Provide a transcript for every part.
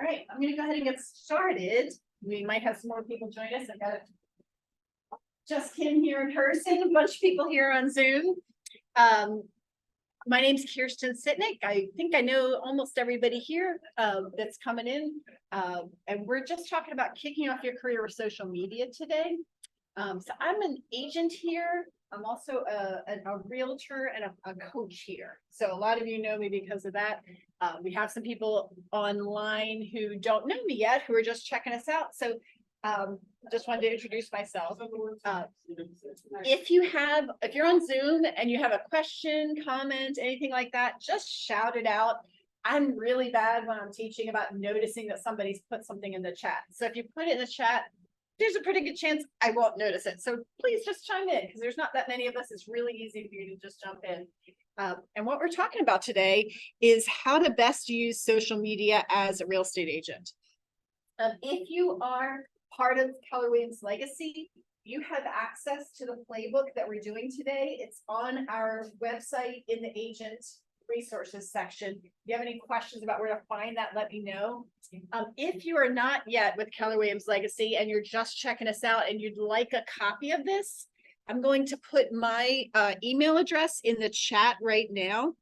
right, I'm gonna go ahead and get started. We might have some more people join us. I've got just Kim here in person, a bunch of people here on Zoom. My name's Kirsten Sitnick. I think I know almost everybody here that's coming in. And we're just talking about kicking off your career with social media today. So I'm an agent here. I'm also a realtor and a coach here. So a lot of you know me because of that. We have some people online who don't know me yet, who are just checking us out. So just wanted to introduce myself. If you're on Zoom and you have a question, comment, anything like that, just shout it out. I'm really bad when I'm teaching about noticing that somebody's put something in the chat. So if you put it in the chat, there's a pretty good chance I won't notice it. So please just chime in because there's not that many of us. It's really easy for you to just jump in. And what we're talking about today is how to best use social media as a real estate agent. If you are part of Keller Williams Legacy, you have access to the playbook that we're doing today. It's on our website in the agent resources section. If you have any questions about where to find that, let me know. If you are not yet with Keller Williams Legacy and you're just checking us out and you'd like a copy of this, I'm going to put my email address in the chat right now.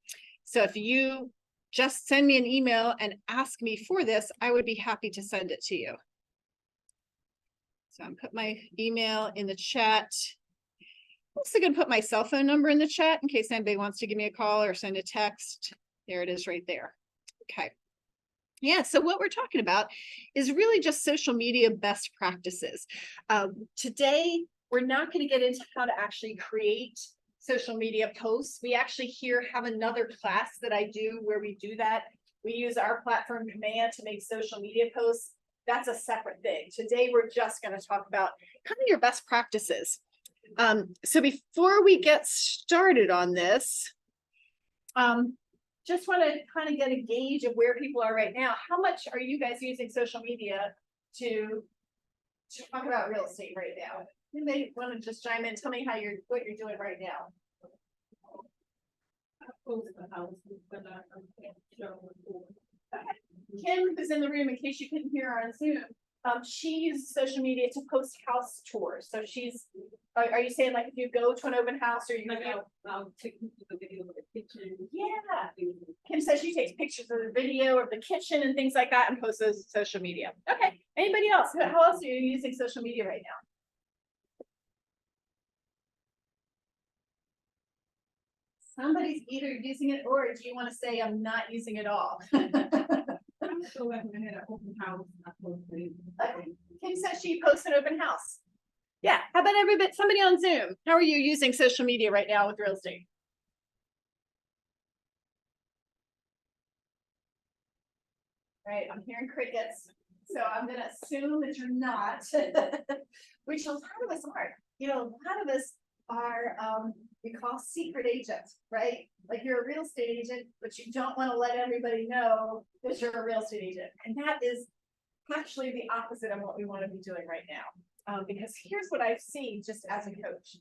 So if you just send me an email and ask me for this, I would be happy to send it to you. So I'm put my email in the chat. I'm also going to put my cell phone number in the chat in case anybody wants to give me a call or send a text. There it is right there. Okay. Yeah, so what we're talking about is really just social media best practices. Today, we're not going to get into how to actually create social media posts. We actually here have another class that I do where we do that. We use our platform Command to make social media posts. That's a separate thing. Today, we're just going to talk about kind of your best practices. So before we get started on this, just want to kind of get a gauge of where people are right now. How much are you guys using social media to talk about real estate right now? You may want to just chime in. Tell me what you're doing right now. Okay. Kim, who's in the room, in case you couldn't hear her on Zoom, she uses social media to post house tours. So are you saying like if you go to an open house or you take the video of the kitchen? Yeah. Kim says she takes pictures of the video of the kitchen and things like that and posts those to social media. Okay. Anybody else? How else are you using social media right now? Somebody's either using it or do you want to say I'm not using it all? I'm still at an open house. Okay. Kim says she posts an open house. Yeah. How about somebody on Zoom? How are you using social media right now with real estate? Right. I'm hearing crickets. So I'm going to assume that you're not, which a lot of us aren't. You know, a lot of us are, we call secret agents, right? Like you're a real estate agent, but you don't want to let everybody know that you're a real estate agent. And that is actually the opposite of what we want to be doing right now. Because here's what I've seen just as a coach.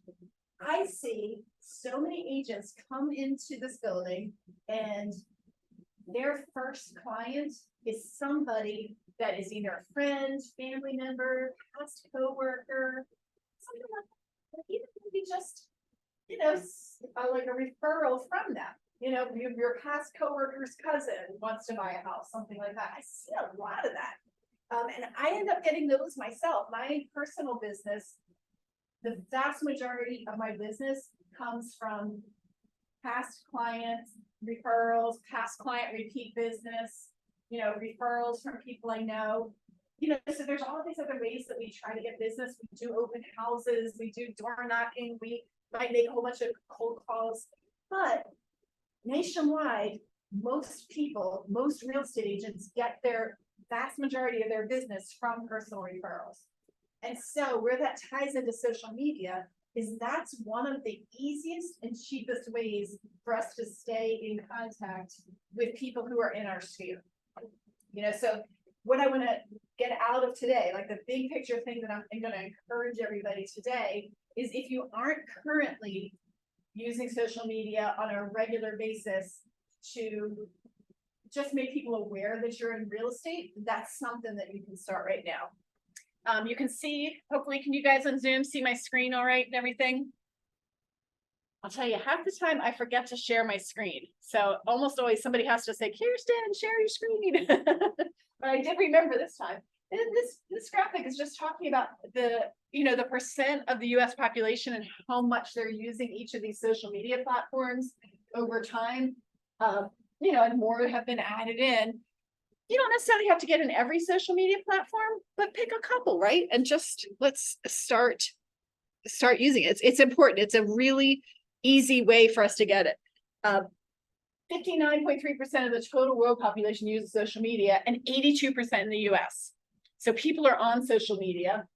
I see so many agents come into this building and their first client is somebody that is either a friend, family member, past coworker, something like that. Even maybe just, you know, like a referral from them. You know, your past coworker's cousin wants to buy a house, something like that. I see a lot of that. And I end up getting those myself. My personal business, the vast majority of my business comes from past clients, referrals, past client repeat business, you know, referrals from people I know. You know, so there's all these other ways that we try to get business. We do open houses, we do door knocking, we might make a whole bunch of cold calls, but nationwide, most real estate agents get their vast majority of their business from personal referrals. And so where that ties into social media is that's one of the easiest and cheapest ways for us to stay in contact with people who are in our sphere. You know, so what I want to get out of today, like the big picture thing that I'm going to encourage everybody today is if you aren't currently using social media on a regular basis to just make people aware that you're in real estate, that's something that you can start right now. You can see, hopefully, can you guys on Zoom see my screen all right and everything? I'll tell you, half the time I forget to share my screen. So almost always somebody has to say, Kirsten, share your screen. But I did remember this time. And this graphic is just talking about the percent of the US population and how much they're using each of these social media platforms over time. And more have been added in. You don't necessarily have to get in every social media platform, but pick a couple, right? And just let's start using it. It's important. It's a really easy way for us to get it. 59.3% of the total world population uses social media and 82% in the US. So people are on social media.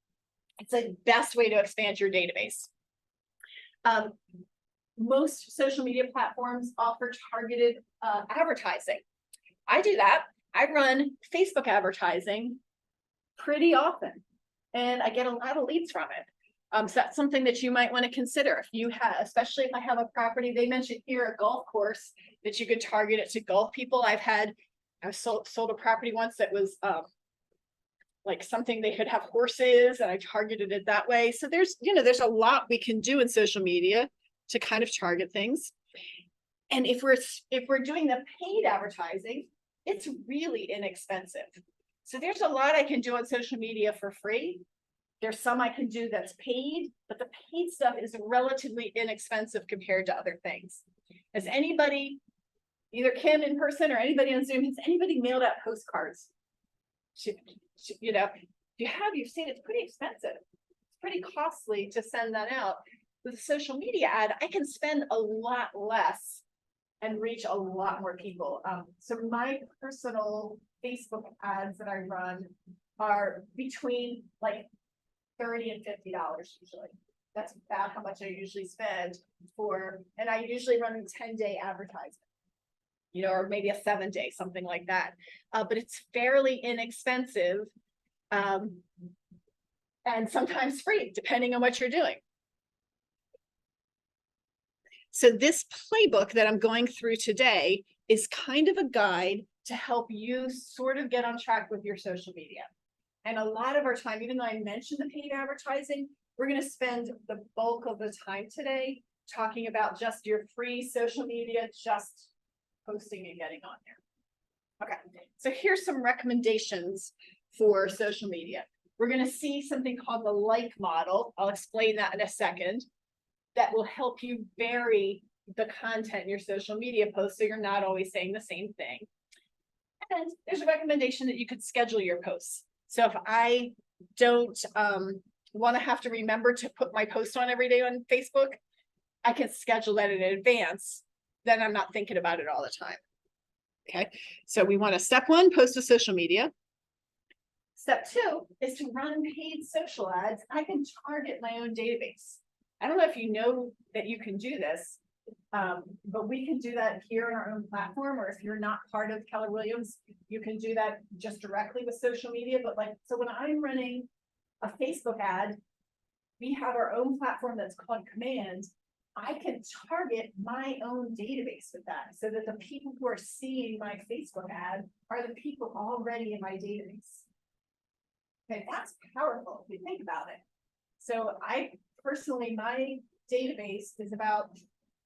It's the best way to expand your database. Most social media platforms offer targeted advertising. I do that. I run Facebook advertising pretty often, and I get a lot of leads from it. So that's something that you might want to consider if you have, especially if I have a property. They mentioned here a golf course that you could target it to golf people. I've sold a property once that was like something they could have horses, and I targeted it that way. So there's a lot we can do in social media to kind of target things. And if we're doing the paid advertising, it's really inexpensive. So there's a lot I can do on social media for free. There's some I can do that's paid, but the paid stuff is relatively inexpensive compared to other things. Has anybody, either Kim in person or anybody on Zoom, has anybody mailed out postcards? You've seen it's pretty expensive. It's pretty costly to send that out. With a social media ad, I can spend a lot less and reach a lot more people. So my personal Facebook ads that I run are between like $30 and $50 usually. That's about how much I usually spend and I usually run a 10-day advertisement, or maybe a 7-day, something like that. But it's fairly inexpensive, and sometimes free, depending on what you're doing. So this playbook that I'm going through today is kind of a guide to help you sort of get on track with your social media. And a lot of our time, even though I mentioned the paid advertising, we're going to spend the bulk of the time today talking about just your free social media, just posting and getting on there. Okay, so here's some recommendations for social media. We're going to see something called the like model. I'll explain that in a second. That will help you vary the content in your social media posts so you're not always saying the same thing. And there's a recommendation that you could schedule your posts. So if I don't want to have to remember to put my post on every day on Facebook, I can schedule that in advance. Then I'm not thinking about it all the time. Okay, so we want to step 1, post to social media. Step 2 is to run paid social ads. I can target my own database. I don't know if you know that you can do this, but we can do that here on our own platform, or if you're not part of Keller Williams, you can do that just directly with social media. But so when I'm running a Facebook ad, we have our own platform that's called Command. I can target my own database with that so that the people who are seeing my Facebook ad are the people already in my database. Okay, that's powerful if you think about it. So personally, my database is about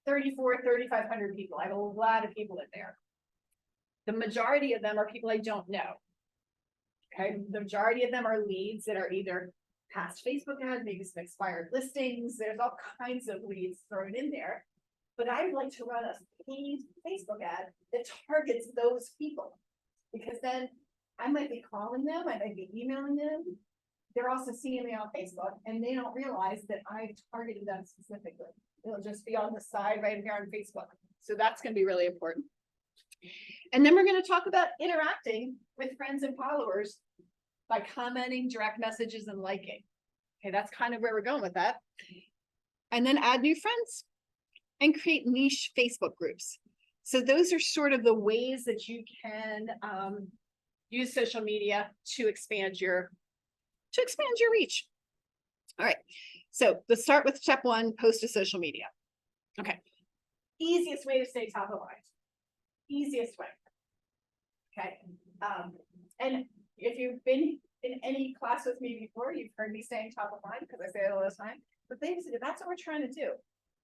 3,500 people. I have a lot of people in there. The majority of them are people I don't know. Okay, the majority of them are leads that are either past Facebook ads, maybe some expired listings. There's all kinds of leads thrown in there. But I would like to run a paid Facebook ad that targets those people, because then I might be calling them, I might be emailing them. They're also seeing me on Facebook, and they don't realize that I've targeted them specifically. It'll just be on the side right here on Facebook. So that's going to be really important. And then we're going to talk about interacting with friends and followers by commenting, direct messages, and liking. Okay, that's kind of where we're going with that. And then add new friends and create niche Facebook groups. So those are sort of the ways that you can use social media to expand your reach. All right, so let's start with step 1, post to social media. Okay, easiest way to stay top of mind. Easiest way. Okay, and if you've been in any class with me before, you've heard me saying top of mind, because I say it all the time, but basically that's what we're trying to do.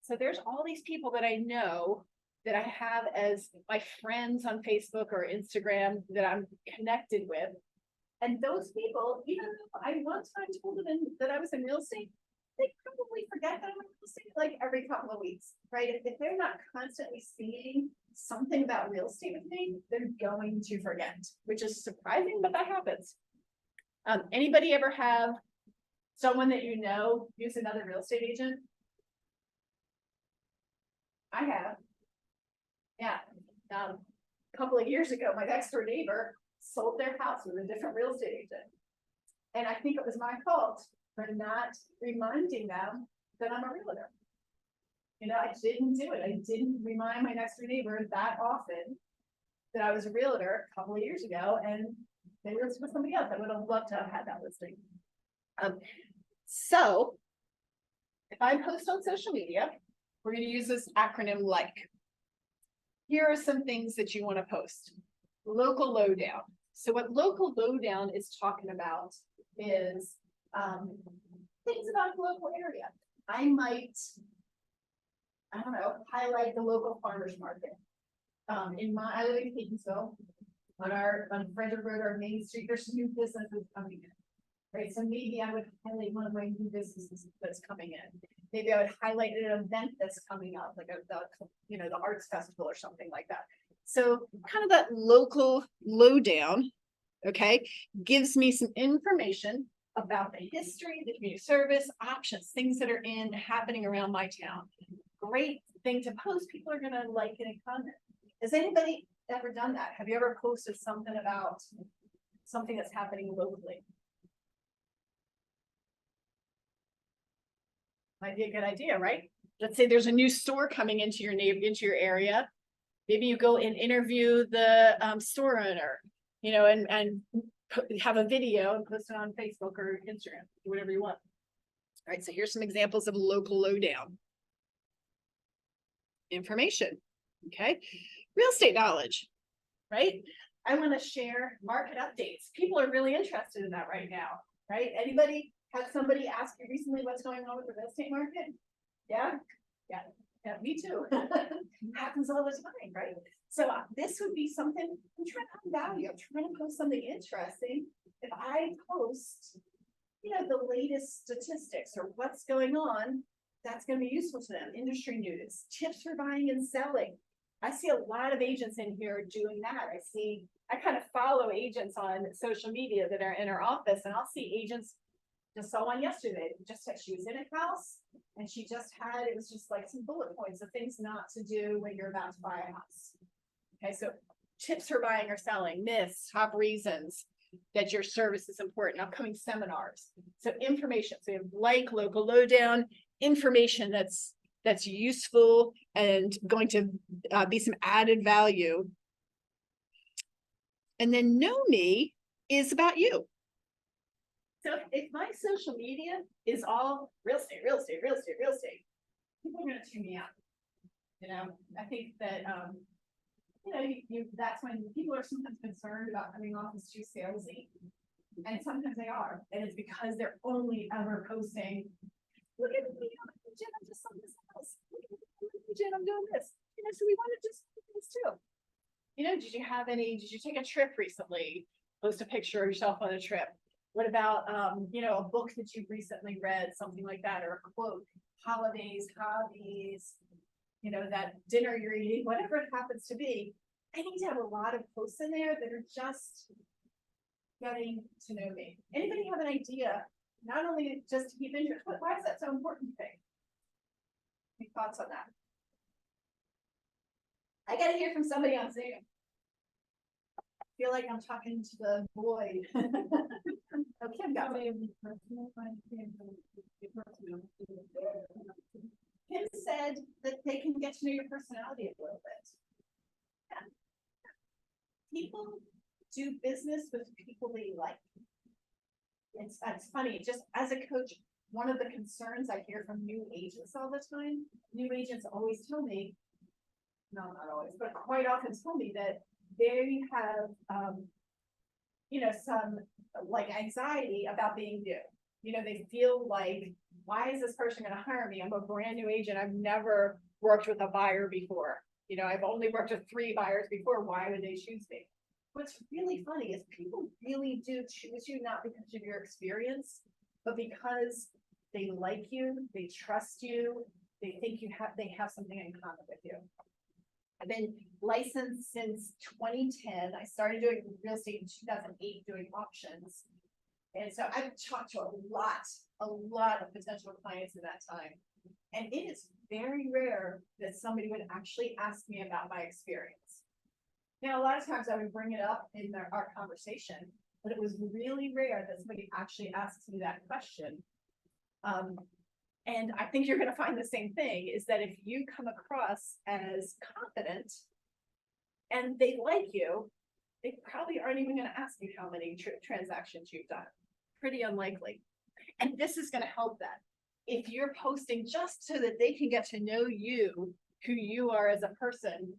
So there's all these people that I know that I have as my friends on Facebook or Instagram that I'm connected with. And those people, even though I one time told them that I was in real estate, they probably forget that I'm in real estate like every couple of weeks, right? If they're not constantly seeing something about real estate with me, they're going to forget, which is surprising, but that happens. Anybody ever have someone that you know use another real estate agent? I have. Yeah. A couple of years ago, my next door neighbor sold their house with a different real estate agent. And I think it was my fault for not reminding them that I'm a realtor. You know, I didn't do it. I didn't remind my next door neighbor that often that I was a realtor a couple of years ago, and they were with somebody else. I would have loved to have had that listing. So if I post on social media, we're going to use this acronym like. Here are some things that you want to post. Local lowdown. So what local lowdown is talking about is things about the local area. I might, I don't know, highlight the local farmers market. I live in Catonsville. On Frederick Road or Main Street, there's new businesses coming in. Right, so maybe I would highlight one of my new businesses that's coming in. Maybe I would highlight an event that's coming up, like the arts festival or something like that. So kind of that local lowdown, okay, gives me some information about the history, the community service options, things that are happening around my town. Great thing to post. People are gonna like it and comment. Has anybody ever done that? Have you ever posted something about something that's happening locally? Might be a good idea, right? Let's say there's a new store coming into your area. Maybe you go and interview the store owner, and have a video and post it on Facebook or Instagram, whatever you want. All right, so here's some examples of local lowdown information. Okay, real estate knowledge, right? I want to share market updates. People are really interested in that right now, right? Anybody have somebody ask you recently what's going on with the real estate market? Yeah, me too. Happens all the time, right? So this would be something I'm trying to add value. I'm trying to post something interesting. If I post, the latest statistics or what's going on, that's going to be useful to them. Industry news, tips for buying and selling. I see a lot of agents in here doing that. I kind of follow agents on social media that are in our office, and I'll see agents. Just saw one yesterday. She was in a house, and it was just like some bullet points of things not to do when you're about to buy a house. Okay, so tips for buying or selling, myths, top reasons that your service is important, upcoming seminars. So information. So you have local lowdown, information that's useful and going to be some added value. And then know me is about you. So if my social media is all real estate, people are going to tune me out. I think that, that's when people are sometimes concerned about coming off as too salesy. And sometimes they are. And it's because they're only ever posting, look at me, I'm just something else. Look at me, I'm doing this. So we want to just do this too. Did you take a trip recently? Post a picture of yourself on a trip. What about, a book that you've recently read, something like that, or a quote, holidays, hobbies, that dinner you're eating, whatever it happens to be. I need to have a lot of posts in there that are just getting to know me. Anybody have an idea, not only just to keep interest, but why is that so important thing? Any thoughts on that? I got to hear from somebody on Zoom. I feel like I'm talking to the void. Oh, Kim got me. Kim said that they can get to know your personality a little bit. Yeah. People do business with people they like. It's funny, just as a coach, one of the concerns I hear from new agents all the time, new agents always tell me, no, not always, but quite often tell me that they have, you know, some like anxiety about being new. You know, they feel like, why is this person gonna hire me? I'm a brand new agent. I've never worked with a buyer before. You know, I've only worked with 3 buyers before. Why would they choose me? What's really funny is people really do choose you, not because of your experience, but because they like you, they trust you, they think they have something in common with you. I've been licensed since 2010. I started doing real estate in 2008, doing auctions. And so I've talked to a lot of potential clients in that time. And it is very rare that somebody would actually ask me about my experience. Now, a lot of times I would bring it up in our conversation, but it was really rare that somebody actually asks me that question. And I think you're going to find the same thing, is that if you come across as confident and they like you, they probably aren't even going to ask you how many transactions you've done. Pretty unlikely. And this is going to help that. If you're posting just so that they can get to know you, who you are as a person,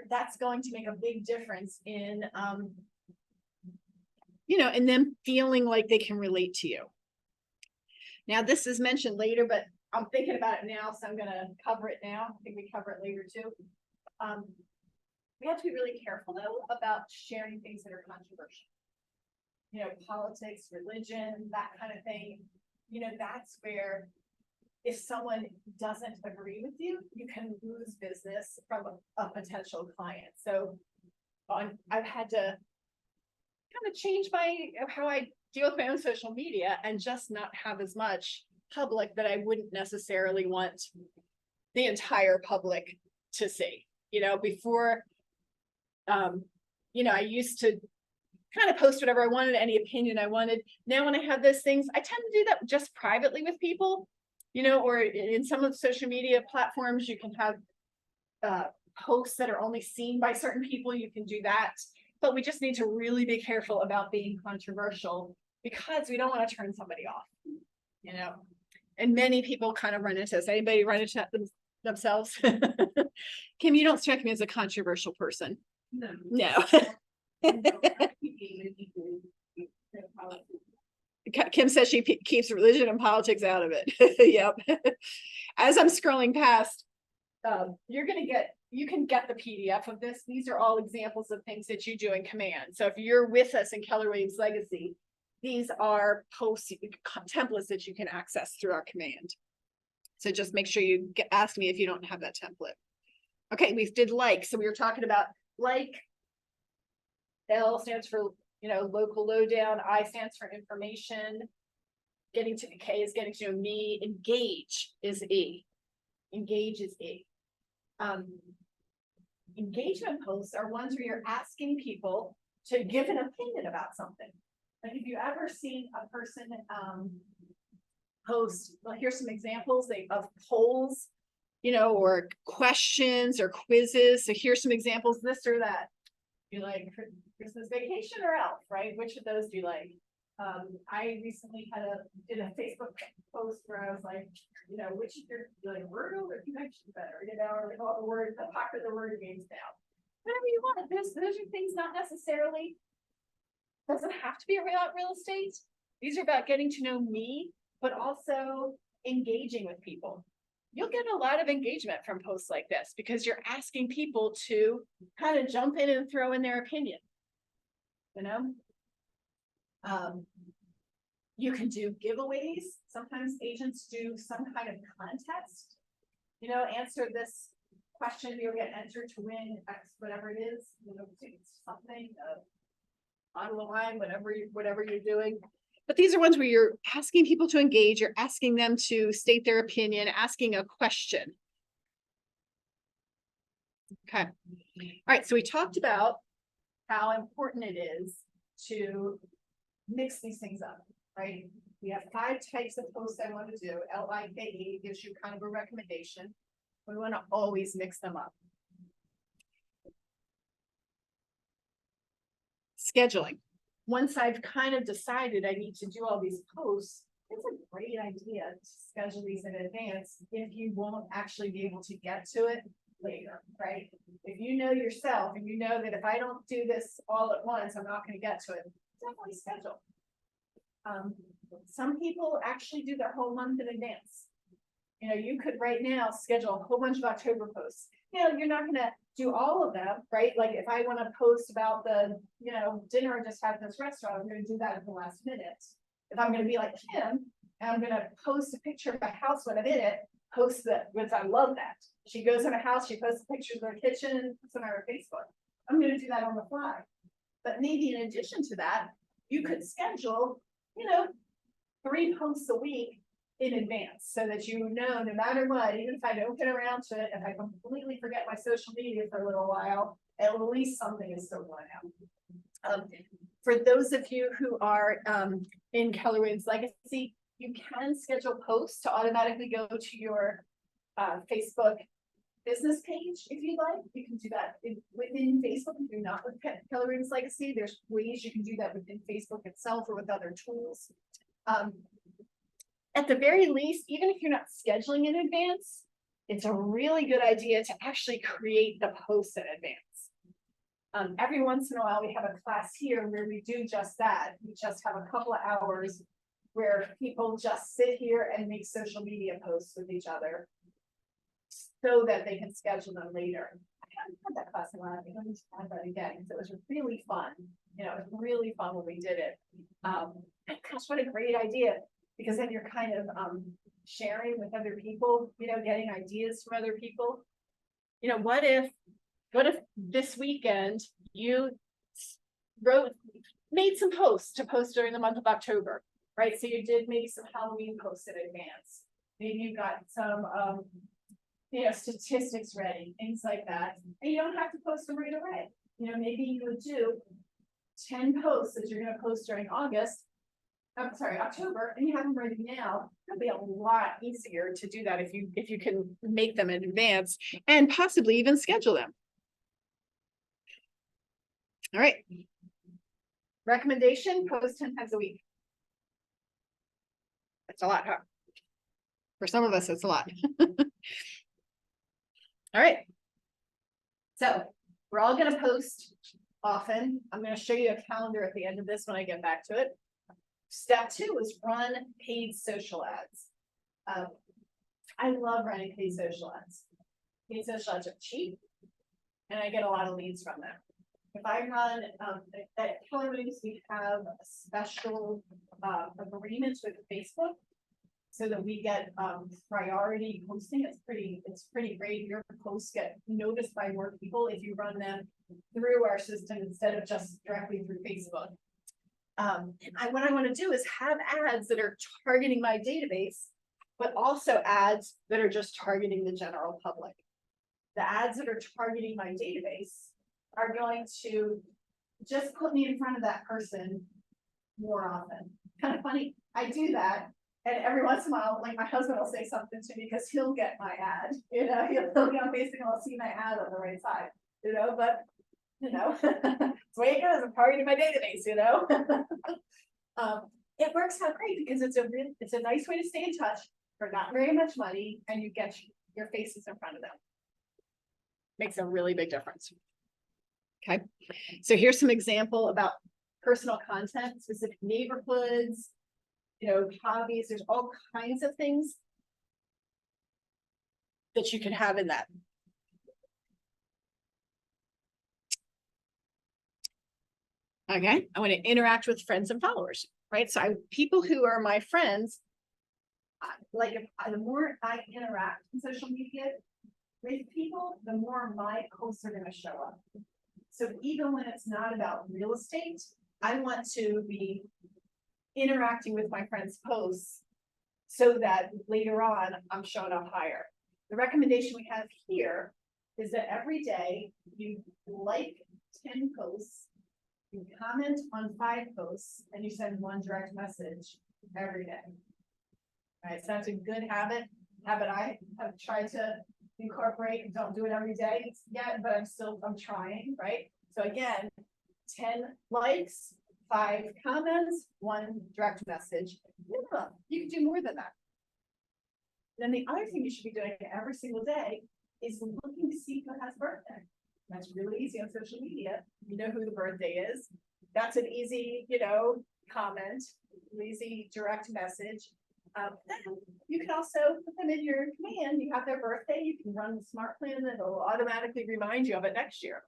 that's going to make a big difference in, you know, in them feeling like they can relate to you. Now, this is mentioned later, but I'm thinking about it now, so I'm going to cover it now. I think we cover it later too. We have to be really careful though about sharing things that are controversial. You know, politics, religion, that kind of thing. You know, that's where if someone doesn't agree with you, you can lose business from a potential client. So I've had to kind of change how I deal with my own social media and just not have as much public that I wouldn't necessarily want the entire public to see. You know, before, you know, I used to kind of post whatever I wanted, any opinion I wanted. Now, when I have those things, I tend to do that just privately with people, you know, or in some of the social media platforms, you can have posts that are only seen by certain people. You can do that, but we just need to really be careful about being controversial because we don't want to turn somebody off, you know. And many people kind of run into this. Anybody run into that themselves? Kim, you don't strike me as a controversial person. No. Kim says she keeps religion and politics out of it. Yep. As I'm scrolling past, you can get the PDF of this. These are all examples of things that you do in Command. So if you're with us in Keller Williams Legacy, these are post templates that you can access through our Command. So just make sure you ask me if you don't have that template. Okay, we did like. So we were talking about like. L stands for, you know, local lowdown. I stands for information. Getting to K is getting to know me. Engage is E. Engage is E. Engagement posts are ones where you're asking people to give an opinion about something. Like if you ever seen a person post, well, here's some examples of polls, you know, or questions or quizzes. So here's some examples, this or that. You like Christmas Vacation or Elf, right? Which of those do you like? I recently did a Facebook post where I was like, you know, which you like Wordle or Connection better, you know, or like all the popular word games now. Whatever you want. Those are things not necessarily, doesn't have to be about real estate. These are about getting to know me, but also engaging with people. You'll get a lot of engagement from posts like this because you're asking people to kind of jump in and throw in their opinion. You know, you can do giveaways. Sometimes agents do some kind of contest. You know, answer this question, you'll get entered to win X, whatever it is. You know, something on the line, whatever you're doing. But these are ones where you're asking people to engage, you're asking them to state their opinion, asking a question. Okay. All right, so we talked about how important it is to mix these things up, right? We have 5 types of posts I want to do. LIKE gives you kind of a recommendation. We want to always mix them up. Scheduling. Once I've kind of decided I need to do all these posts, it's a great idea to schedule these in advance if you won't actually be able to get to it later, right? If you know yourself and you know that if I don't do this all at once, I'm not gonna get to it, definitely schedule. Some people actually do their whole month in advance. You know, you could right now schedule a whole bunch of October posts. You know, you're not gonna do all of them, right? Like if I wanna post about the, you know, dinner I just had at this restaurant, I'm gonna do that at the last minute. If I'm gonna be like Kim, and I'm gonna post a picture of my house when I'm in it, post that, because I love that. She goes in her house, she posts pictures of her kitchen, puts them on her Facebook. I'm gonna do that on the fly. But maybe in addition to that, you could schedule, you know, 3 posts a week in advance, so that you know, no matter what, even if I don't get around to it, if I completely forget my social media for a little while, at least something is still going out. For those of you who are in Keller Williams Legacy, you can schedule posts to automatically go to your Facebook business page if you'd like. You can do that within Facebook if you're not with Keller Williams Legacy. There's ways you can do that within Facebook itself or with other tools. At the very least, even if you're not scheduling in advance, it's a really good idea to actually create the posts in advance. Every once in a while, we have a class here where we do just that. We just have a couple of hours where people just sit here and make social media posts with each other so that they can schedule them later. I haven't had that class in a while. I think I'm going to have that again because it was really fun. You know, it was really fun when we did it. Gosh, what a great idea. Because then you're kind of sharing with other people, you know, getting ideas from other people. You know, what if this weekend you made some posts to post during the month of October, right? So you did maybe some Halloween posts in advance. Maybe you got some, you know, statistics ready, things like that. And you don't have to post them right away. You know, maybe you would do 10 posts that you're going to post during October, and you have them ready now. It'll be a lot easier to do that if you can make them in advance and possibly even schedule them. All right. Recommendation, post 10 times a week. That's a lot, huh? For some of us, it's a lot. All right. So we're all going to post often. I'm going to show you a calendar at the end of this when I get back to it. Step 2 is run paid social ads. I love running paid social ads. Paid social ads are cheap, and I get a lot of leads from them. If I run at Keller Williams, we have a special agreement with Facebook, so that we get priority posting. It's pretty great. Your posts get noticed by more people if you run them through our system instead of just directly through Facebook. What I want to do is have ads that are targeting my database, but also ads that are just targeting the general public. The ads that are targeting my database are going to just put me in front of that person more often. Kind of funny. I do that. And every once in a while, like my husband will say something to me because he'll get my ad. You know, he'll be on Facebook and I'll see my ad on the right side. You know, but you know, it's the way it goes. I'm targeting my database, you know. It works out great because it's a nice way to stay in touch for not very much money, and you get your faces in front of them. Makes a really big difference. Okay, so here's some example about personal content, specific neighborhoods, you know, hobbies. There's all kinds of things that you can have in that. Okay, I want to interact with friends and followers, right? So people who are my friends, like the more I interact in social media with people, the more my posts are going to show up. So even when it's not about real estate, I want to be interacting with my friends' posts so that later on I'm showing up higher. The recommendation we have here is that every day you like 10 posts, you comment on 5 posts, and you send 1 direct message every day. All right, so that's a good habit I have tried to incorporate. Don't do it every day yet, but I'm trying, right? So again, 10 likes, 5 comments, 1 direct message. You can do more than that. Then the other thing you should be doing every single day is looking to see who has birthday. That's really easy on social media. You know who the birthday is. That's an easy, comment, easy direct message. Then you can also put them in your command. You have their birthday. You can run the smart plan that will automatically remind you of it next year.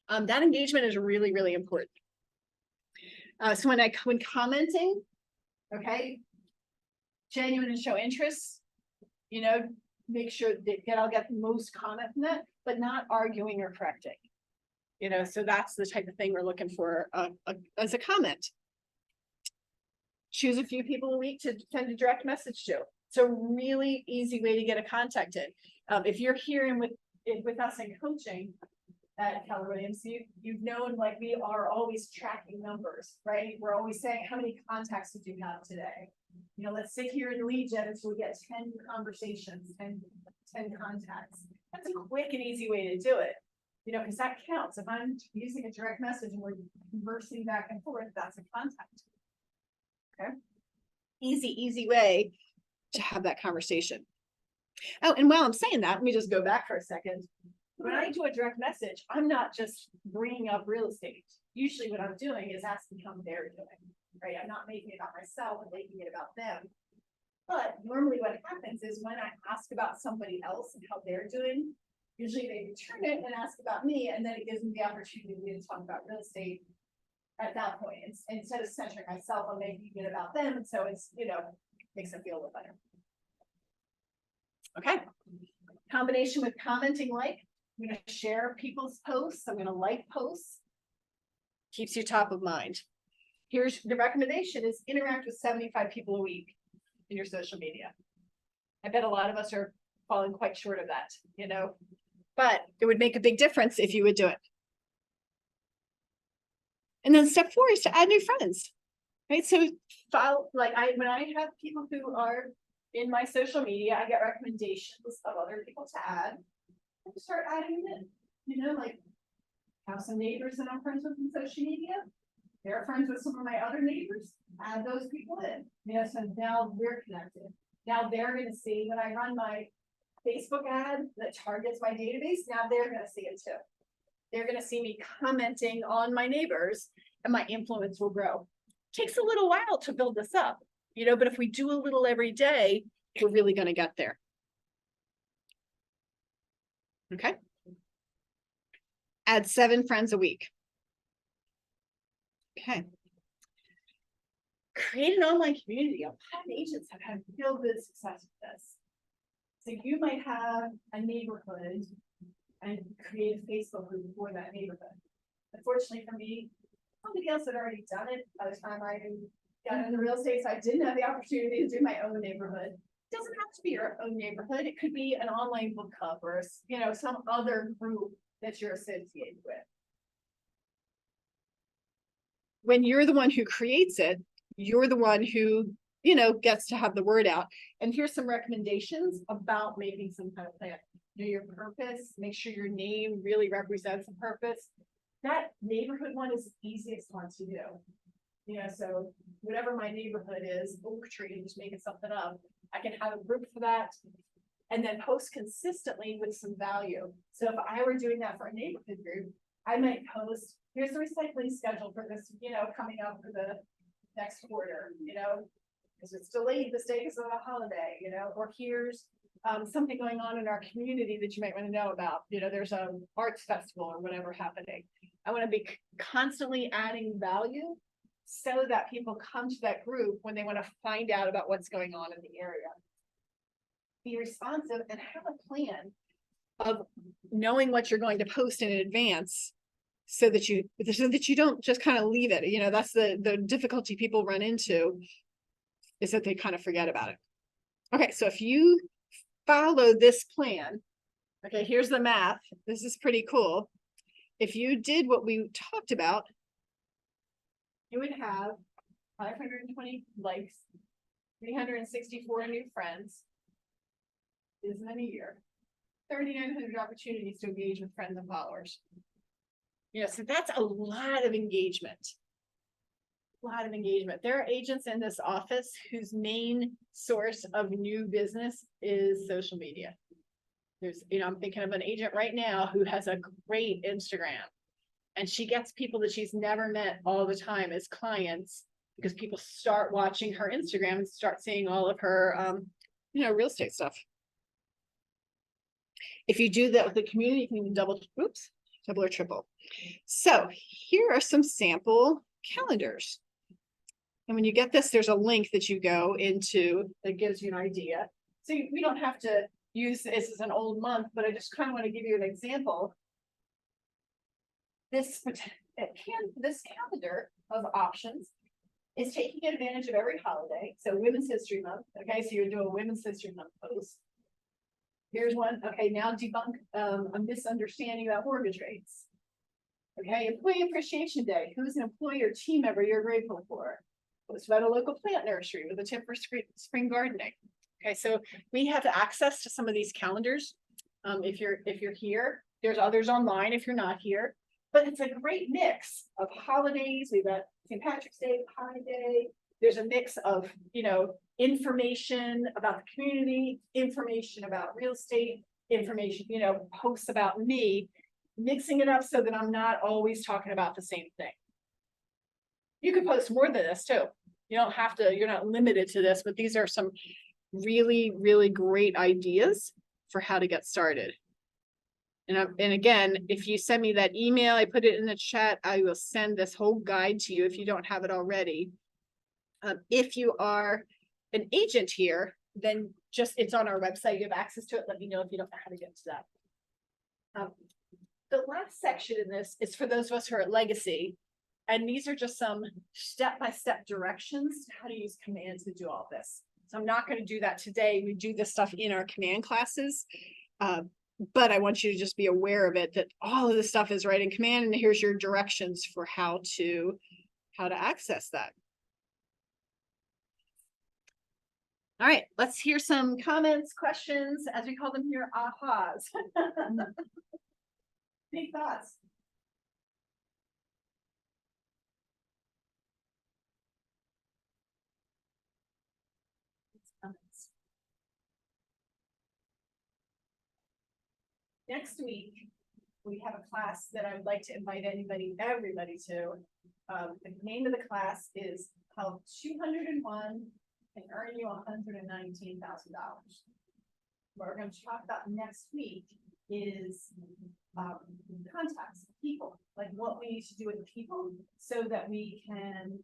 That engagement is really, really important. So when commenting, okay, genuine and show interest, make sure that I'll get the most comment from that, but not arguing or correcting. So that's the type of thing we're looking for as a comment. Choose a few people a week to send a direct message to. It's a really easy way to get a contacted. If you're here with us in coaching at Keller Williams, you've known like we are always tracking numbers, right? We're always saying, how many contacts did you have today? Let's sit here in lead gen until we get 10 conversations, 10 contacts. That's a quick and easy way to do it. Because that counts. If I'm using a direct message and we're conversing back and forth, that's a contact. Okay. Easy way to have that conversation. Oh, and while I'm saying that, let me just go back for a second. When I do a direct message, I'm not just bringing up real estate. Usually what I'm doing is asking how they're doing, right? I'm not making it about myself and making it about them. But normally what happens is when I ask about somebody else and how they're doing, usually they return it and ask about me, and then it gives me the opportunity to talk about real estate at that point. Instead of centering myself on making it about them, and so it's, makes them feel a little better. Okay. Combination with commenting like. I'm going to share people's posts. I'm going to like posts. Keeps you top of mind. Here's the recommendation is interact with 75 people a week in your social media. I bet a lot of us are falling quite short of that, but it would make a big difference if you would do it. And then step 4 is to add new friends, right? So follow, when I have people who are in my social media, I get recommendations of other people to add. Start adding them in, like have some neighbors that I'm friends with in social media. They're friends with some of my other neighbors. Add those people in. So now we're connected. Now they're going to see when I run my Facebook ad that targets my database. Now they're going to see it too. They're going to see me commenting on my neighbors, and my influence will grow. It takes a little while to build this up, but if we do a little every day, we're really going to get there. Okay. Add 7 friends a week. Okay. Create an online community. A lot of agents have had real good success with this. So you might have a neighborhood and create a Facebook group for that neighborhood. Unfortunately for me, somebody else had already done it by the time I got into real estate, so I didn't have the opportunity to do my own neighborhood. It doesn't have to be your own neighborhood. It could be an online book club or some other group that you're associated with. When you're the one who creates it, you're the one who gets to have the word out. And here's some recommendations about making some kind of plan. Know your purpose. Make sure your name really represents a purpose. That neighborhood one is the easiest one to do. So whatever my neighborhood is, Oak Tree, just making something up. I can have a group for that and then post consistently with some value. So if I were doing that for a neighborhood group, I might post, here's the recycling schedule for this, coming up for the next quarter, because it's delayed this day because of a holiday, or here's something going on in our community that you might want to know about. There's a arts festival or whatever happening. I want to be constantly adding value so that people come to that group when they want to find out about what's going on in the area. Be responsive and have a plan of knowing what you're going to post in advance so that you don't just kind of leave it. That's the difficulty people run into, is that they kind of forget about it. Okay, so if you follow this plan, okay, here's the math. This is pretty cool. If you did what we talked about, you would have 520 likes, 364 new friends, isn't in a year, 3,900 opportunities to engage with friends and followers. So that's a lot of engagement. There are agents in this office whose main source of new business is social media. There's, I'm thinking of an agent right now who has a great Instagram. And she gets people that she's never met all the time as clients because people start watching her Instagram and start seeing all of her, real estate stuff. If you do that with the community, you can even double or triple. So here are some sample calendars. And when you get this, there's a link that you go into that gives you an idea. So we don't have to use this as an old month, but I just kind of want to give you an example. This calendar of options is taking advantage of every holiday. So Women's History Month. Okay, so you're doing a Women's History Month post. Here's one. Okay, now debunk a misunderstanding about mortgage rates. Okay, Employee Appreciation Day. Who's an employee or team member you're grateful for? Post about a local plant nursery with a tip for spring gardening. Okay, so we have access to some of these calendars. If you're here, there's others online if you're not here. But it's a great mix of holidays. We've got St. Patrick's Day, Pi Day. There's a mix of, information about the community, information about real estate, information, posts about me, mixing it up so that I'm not always talking about the same thing. You could post more than this too. You don't have to, you're not limited to this, but these are some really, really great ideas for how to get started. And again, if you send me that email, I put it in the chat, I will send this whole guide to you if you don't have it already. If you are an agent here, then it's on our website, you have access to it. Let me know if you don't know how to get to that. The last section in this is for those of us who are at Legacy. And these are just some step-by-step directions to how to use commands to do all this. So I'm not going to do that today. We do this stuff in our command classes. But I want you to just be aware of it, that all of this stuff is right in command, and here's your directions for how to access that. All right, let's hear some comments, questions, as we call them here, ahas. Big thoughts. Next week, we have a class that I would like to invite everybody to. The name of the class is called 201 and earn you $119,000. What we're going to talk about next week is contacts, people, like what we need to do with people so that we can,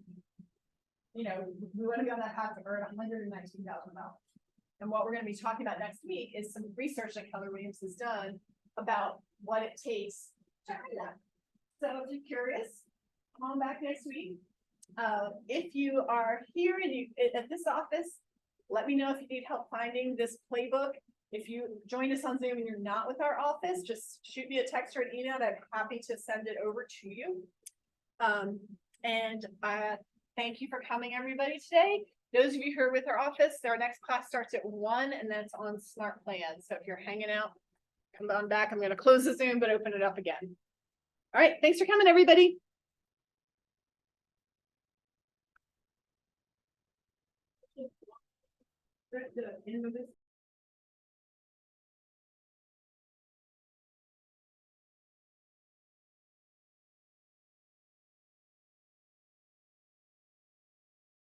we want to be on that path to earn $119,000. And what we're going to be talking about next week is some research that Keller Williams has done about what it takes to earn that. So if you're curious, come on back next week. If you are here and at this office, let me know if you need help finding this playbook. If you join us on Zoom and you're not with our office, just shoot me a text or an email and I'm happy to send it over to you. Thank you for coming, everybody, today. Those of you who are with our office, our next class starts at 1 and that's on Smart Plan. So if you're hanging out, come on back. I'm going to close the Zoom, but open it up again. All right. Thanks for coming, everybody. The end of this.